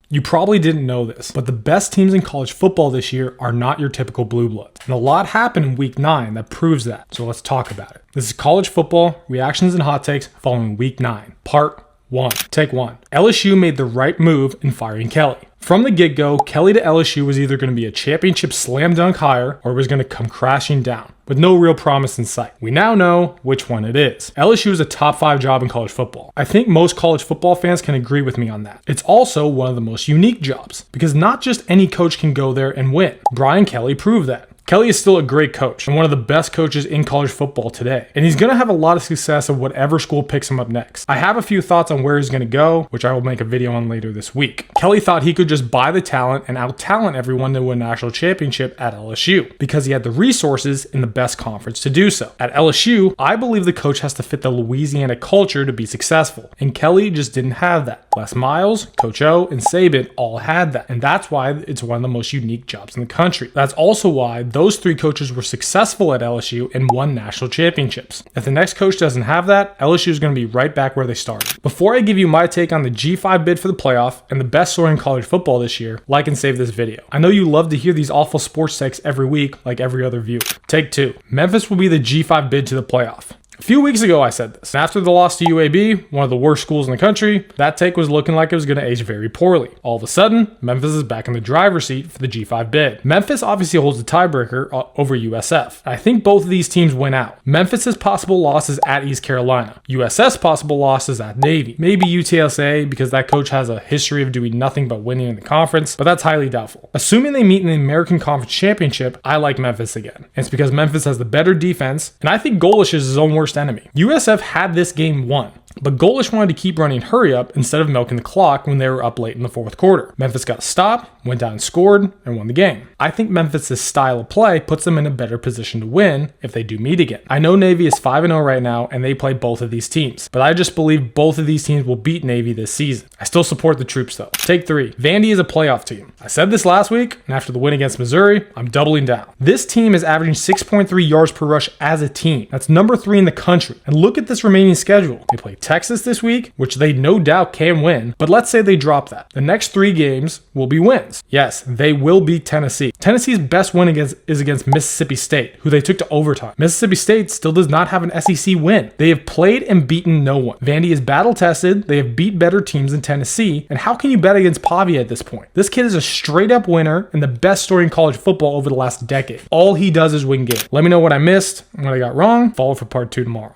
You probably didn't know this, but the best teams in college football this year are not your typical blue bloods. And a lot happened in week 9 that proves that. So let's talk about it. This is college football reactions and hot takes following week 9, part 1. Take 1. LSU made the right move in firing Kelly. From the get-go, Kelly to LSU was either going to be a championship slam dunk hire or was going to come crashing down, with no real promise in sight. We now know which one it is. LSU is a top 5 job in college football. I think most college football fans can agree with me on that. It's also one of the most unique jobs, because not just any coach can go there and win. Brian Kelly proved that. Kelly is still a great coach and one of the best coaches in college football today. And he's going to have a lot of success at whatever school picks him up next. I have a few thoughts on where he's going to go, which I will make a video on later this week. Kelly thought he could just buy the talent and out-talent everyone to win a national championship at LSU because he had the resources in the best conference to do so. At LSU, I believe the coach has to fit the Louisiana culture to be successful. And Kelly just didn't have that. Les Miles, Coach O, and Saban all had that. And that's why it's one of the most unique jobs in the country. That's also why those 3 coaches were successful at LSU and won national championships. If the next coach doesn't have that, LSU is going to be right back where they started. Before I give you my take on the G5 bid for the playoff and the best story in college football this year, like and save this video. I know you love to hear these awful sports takes every week like every other viewer. Take 2. Memphis will be the G5 bid to the playoff. A few weeks ago, I said this. After the loss to UAB, one of the worst schools in the country, that take was looking like it was going to age very poorly. All of a sudden, Memphis is back in the driver's seat for the G5 bid. Memphis obviously holds the tiebreaker over USF. I think both of these teams win out. Memphis's possible losses at East Carolina. USF's possible losses at Navy. Maybe UTSA because that coach has a history of doing nothing but winning in the conference, but that's highly doubtful. Assuming they meet in the American Conference Championship, I like Memphis again. And it's because Memphis has the better defense, and I think Golesh is his own worst enemy. USF had this game won, but Golesh wanted to keep running hurry up instead of milking the clock when they were up late in the 4th quarter. Memphis got a stop, went down and scored, and won the game. I think Memphis' style of play puts them in a better position to win if they do meet again. I know Navy is 5-0 right now, and they play both of these teams, but I just believe both of these teams will beat Navy this season. I still support the troops though. Take 3. Vandy is a playoff team. I said this last week, and after the win against Missouri, I'm doubling down. This team is averaging 6.3 yards per rush as a team. That's number 3 in the country. And look at this remaining schedule. They play Texas this week, which they no doubt can win, but let's say they drop that. The next 3 games will be wins. Yes, they will beat Tennessee. Tennessee's best win is against Mississippi State, who they took to overtime. Mississippi State still does not have an SEC win. They have played and beaten no one. Vandy is battle tested. They have beat better teams than Tennessee. And how can you bet against Pavia at this point? This kid is a straight up winner and the best story in college football over the last decade. All he does is win games. Let me know what I missed and what I got wrong. Follow for part 2 tomorrow.